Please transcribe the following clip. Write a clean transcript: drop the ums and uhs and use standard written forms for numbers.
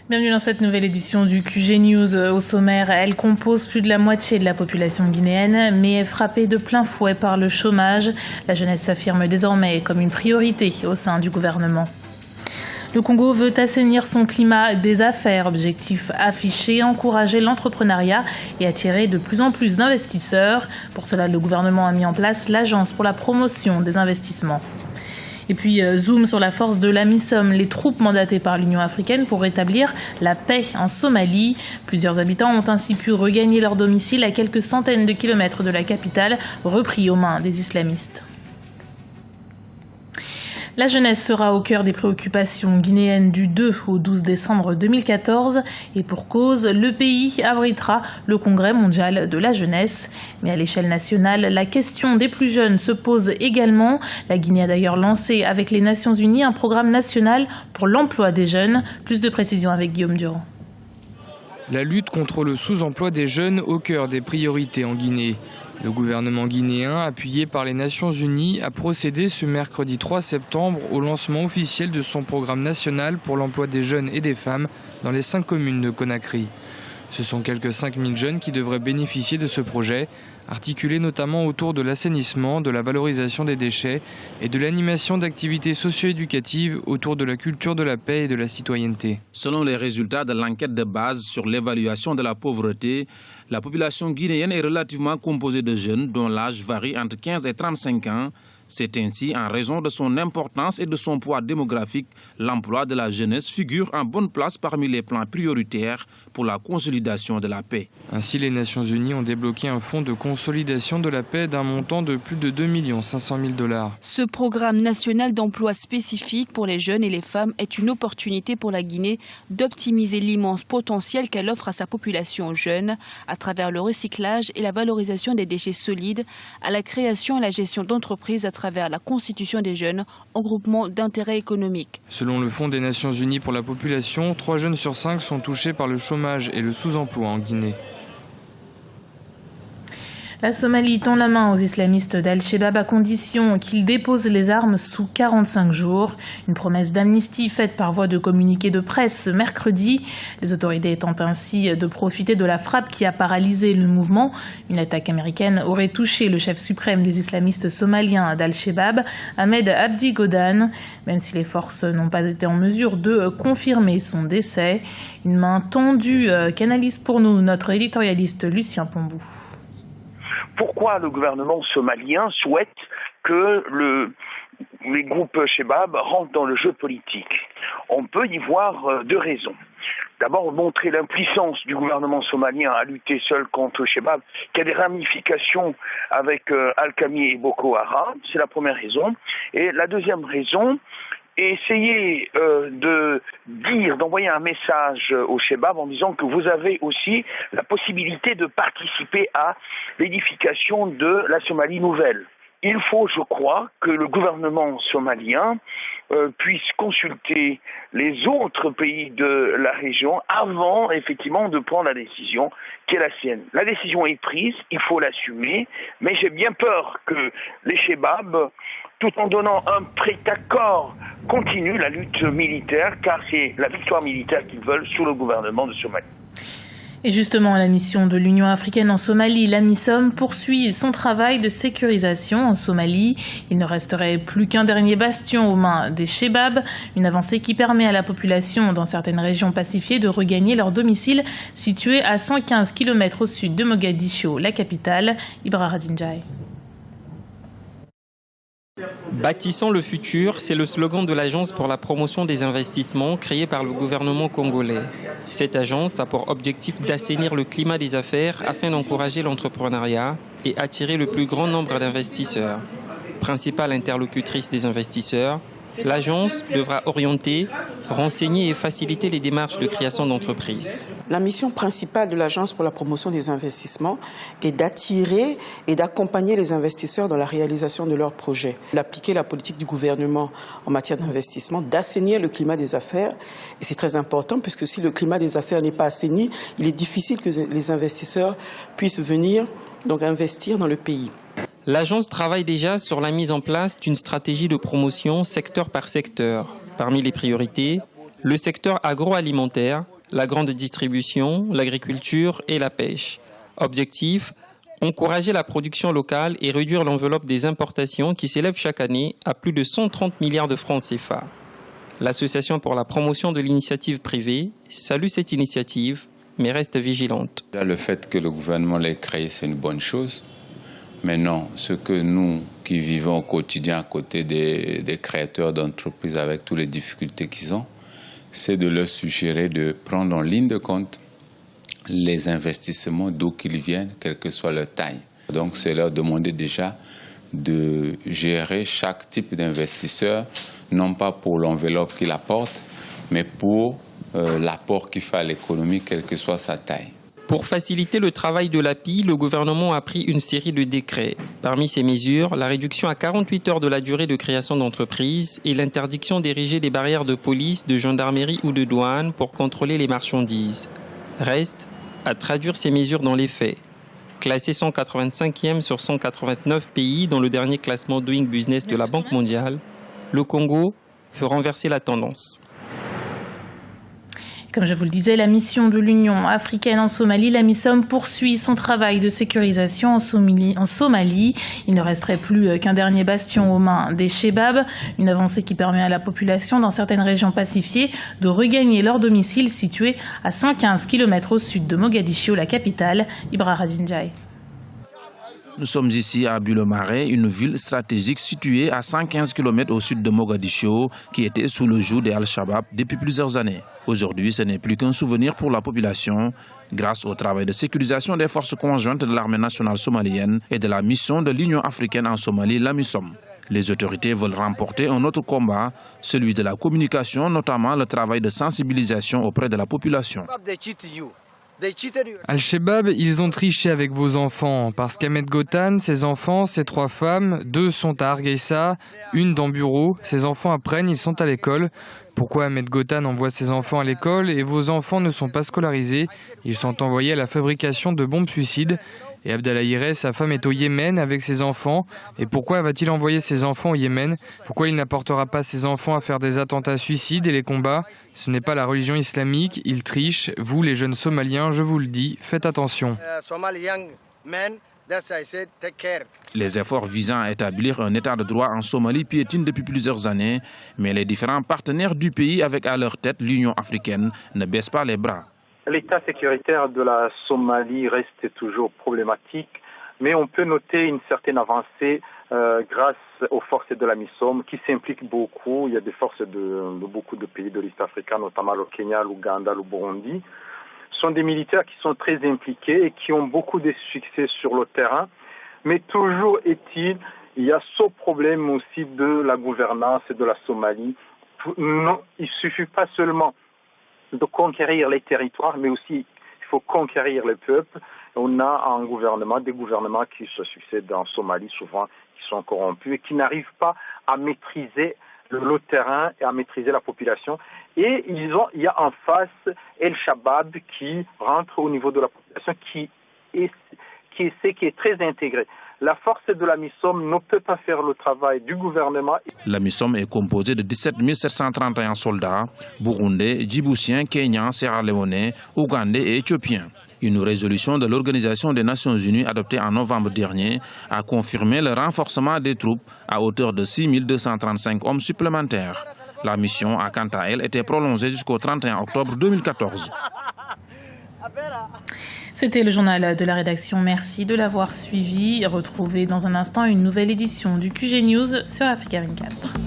Bienvenue dans cette nouvelle édition du QG News. Au sommaire, elle compose plus de la moitié de la population guinéenne, mais est frappée de plein fouet par le chômage. La jeunesse s'affirme désormais comme une priorité au sein du gouvernement. Le Congo veut assainir son climat des affaires. Objectif affiché, encourager l'entrepreneuriat et attirer de plus en plus d'investisseurs. Pour cela, le gouvernement a mis en place l'Agence pour la promotion des investissements. Et puis, zoom sur la force de l'AMISOM, les troupes mandatées par l'Union africaine pour rétablir la paix en Somalie. Plusieurs habitants ont ainsi pu regagner leur domicile à quelques centaines de kilomètres de la capitale, repris aux mains des islamistes. La jeunesse sera au cœur des préoccupations guinéennes du 2 au 12 décembre 2014 et pour cause, le pays abritera le Congrès mondial de la jeunesse. Mais à l'échelle nationale, la question des plus jeunes se pose également. La Guinée a d'ailleurs lancé avec les Nations Unies un programme national pour l'emploi des jeunes. Plus de précisions avec Guillaume Durand. La lutte contre le sous-emploi des jeunes au cœur des priorités en Guinée. Le gouvernement guinéen, appuyé par les Nations Unies, a procédé ce mercredi 3 septembre au lancement officiel de son programme national pour l'emploi des jeunes et des femmes dans les 5 communes de Conakry. Ce sont quelques 5000 jeunes qui devraient bénéficier de ce projet, articulé notamment autour de l'assainissement, de la valorisation des déchets et de l'animation d'activités socio-éducatives autour de la culture de la paix et de la citoyenneté. Selon les résultats de l'enquête de base sur l'évaluation de la pauvreté, la population guinéenne est relativement composée de jeunes dont l'âge varie entre 15 et 35 ans. C'est ainsi, en raison de son importance et de son poids démographique, l'emploi de la jeunesse figure en bonne place parmi les plans prioritaires pour la consolidation de la paix. Ainsi, les Nations Unies ont débloqué un fonds de consolidation de la paix d'un montant de plus de 2 500 000 $. Ce programme national d'emploi spécifique pour les jeunes et les femmes est une opportunité pour la Guinée d'optimiser l'immense potentiel qu'elle offre à sa population jeune à travers le recyclage et la valorisation des déchets solides, à la création et la gestion d'entreprises à travers la constitution des jeunes en groupement d'intérêt économique. Selon le Fonds des Nations Unies pour la population, 3 jeunes sur 5 sont touchés par le chômage et le sous-emploi en Guinée. La Somalie tend la main aux islamistes d'Al-Shabaab à condition qu'ils déposent les armes sous 45 jours. Une promesse d'amnistie faite par voie de communiqué de presse mercredi. Les autorités tentent ainsi de profiter de la frappe qui a paralysé le mouvement. Une attaque américaine aurait touché le chef suprême des islamistes somaliens d'Al-Shabaab, Ahmed Abdi Godan, même si les forces n'ont pas été en mesure de confirmer son décès. Une main tendue qu'analyse pour nous notre éditorialiste Lucien Pombou. Pourquoi le gouvernement somalien souhaite que les groupes Shabaab rentrent dans le jeu politique? On peut y voir 2 raisons. D'abord, montrer l'impuissance du gouvernement somalien à lutter seul contre Shabaab, qui a des ramifications avec Al-Qami et Boko Haram. C'est la première raison. Et la deuxième raison, essayer d'envoyer un message au Shabaab en disant que vous avez aussi la possibilité de participer à l'édification de la Somalie nouvelle. Il faut, je crois, que le gouvernement somalien puisse consulter les autres pays de la région avant, effectivement, de prendre la décision qui est la sienne. La décision est prise, il faut l'assumer, mais j'ai bien peur que les Shabaab, tout en donnant un prêt-accord, continuent la lutte militaire, car c'est la victoire militaire qu'ils veulent sous le gouvernement de Somalie. Et justement, la mission de l'Union africaine en Somalie, l'AMISOM, poursuit son travail de sécurisation en Somalie. Il ne resterait plus qu'un dernier bastion aux mains des Shabaab, une avancée qui permet à la population dans certaines régions pacifiées de regagner leur domicile situé à 115 km au sud de Mogadiscio, la capitale. Ibra Radinjai. Bâtissons le futur, c'est le slogan de l'Agence pour la promotion des investissements créée par le gouvernement congolais. Cette agence a pour objectif d'assainir le climat des affaires afin d'encourager l'entrepreneuriat et attirer le plus grand nombre d'investisseurs. Principale interlocutrice des investisseurs, l'agence devra orienter, renseigner et faciliter les démarches de création d'entreprises. La mission principale de l'Agence pour la promotion des investissements est d'attirer et d'accompagner les investisseurs dans la réalisation de leurs projets, d'appliquer la politique du gouvernement en matière d'investissement, d'assainir le climat des affaires. Et c'est très important puisque si le climat des affaires n'est pas assaini, il est difficile que les investisseurs puissent venir donc investir dans le pays. L'agence travaille déjà sur la mise en place d'une stratégie de promotion secteur par secteur. Parmi les priorités, le secteur agroalimentaire, la grande distribution, l'agriculture et la pêche. Objectif, encourager la production locale et réduire l'enveloppe des importations qui s'élève chaque année à plus de 130 milliards de francs CFA. L'Association pour la promotion de l'initiative privée salue cette initiative, mais reste vigilante. Le fait que le gouvernement l'ait créé, c'est une bonne chose. Mais non, ce que nous qui vivons au quotidien à côté des créateurs d'entreprises avec toutes les difficultés qu'ils ont, c'est de leur suggérer de prendre en ligne de compte les investissements d'où qu'ils viennent, quelle que soit leur taille. Donc c'est leur demander déjà de gérer chaque type d'investisseur, non pas pour l'enveloppe qu'il apporte, mais pour l'apport qu'il fait à l'économie, quelle que soit sa taille. Pour faciliter le travail de l'API, le gouvernement a pris une série de décrets. Parmi ces mesures, la réduction à 48 heures de la durée de création d'entreprise et l'interdiction d'ériger des barrières de police, de gendarmerie ou de douane pour contrôler les marchandises. Reste à traduire ces mesures dans les faits. Classé 185e sur 189 pays dans le dernier classement Doing Business de la Banque mondiale, le Congo veut renverser la tendance. Comme je vous le disais, la mission de l'Union africaine en Somalie, la MISOM, poursuit son travail de sécurisation en Somalie. Il ne resterait plus qu'un dernier bastion aux mains des Chebab, une avancée qui permet à la population dans certaines régions pacifiées de regagner leur domicile situé à 115 km au sud de Mogadiscio, la capitale. Ibra Radinjai. Nous sommes ici à Bulomare, une ville stratégique située à 115 km au sud de Mogadiscio, qui était sous le joug des Al-Shabaab depuis plusieurs années. Aujourd'hui, ce n'est plus qu'un souvenir pour la population, grâce au travail de sécurisation des forces conjointes de l'armée nationale somalienne et de la mission de l'Union africaine en Somalie, la MISOM. Les autorités veulent remporter un autre combat, celui de la communication, notamment le travail de sensibilisation auprès de la population. Al-Shabaab, ils ont triché avec vos enfants, parce qu'Ahmed Gotan, ses enfants, ses 3 femmes, 2 sont à Hargeisa, 1 dans Bureau, ses enfants apprennent, ils sont à l'école. Pourquoi Ahmed Gotan envoie ses enfants à l'école et vos enfants ne sont pas scolarisés? Ils sont envoyés à la fabrication de bombes suicides. Et Abdallah Iré, sa femme, est au Yémen avec ses enfants. Et pourquoi va-t-il envoyer ses enfants au Yémen? Pourquoi il n'apportera pas ses enfants à faire des attentats suicides et les combats? Ce n'est pas la religion islamique, il triche. Vous, les jeunes Somaliens, je vous le dis, faites attention. Les efforts visant à établir un état de droit en Somalie piétinent depuis plusieurs années, mais les différents partenaires du pays avec à leur tête l'Union africaine ne baissent pas les bras. L'état sécuritaire de la Somalie reste toujours problématique, mais on peut noter une certaine avancée grâce aux forces de la MISOM qui s'impliquent beaucoup. Il y a des forces de beaucoup de pays de l'Est africain, notamment le Kenya, l'Ouganda, le Burundi. Ce sont des militaires qui sont très impliqués et qui ont beaucoup de succès sur le terrain. Mais toujours est-il, il y a ce problème aussi de la gouvernance de la Somalie. Non, il ne suffit pas seulement de conquérir les territoires, mais aussi il faut conquérir le peuple. On a des gouvernements qui se succèdent en Somalie, souvent qui sont corrompus et qui n'arrivent pas à maîtriser le terrain et à maîtriser la population. Et il y a en face El Shabab qui rentre au niveau de la population, qui est très intégré. La force de la MISOM ne peut pas faire le travail du gouvernement. La MISOM est composée de 17 731 soldats, burundais, djiboutiens, kenyans, sierra-léonais, ougandais et éthiopiens. Une résolution de l'Organisation des Nations Unies adoptée en novembre dernier a confirmé le renforcement des troupes à hauteur de 6 235 hommes supplémentaires. La mission a quant à elle été prolongée jusqu'au 31 octobre 2014. C'était le journal de la rédaction. Merci de l'avoir suivi. Retrouvez dans un instant une nouvelle édition du QG News sur Africa 24.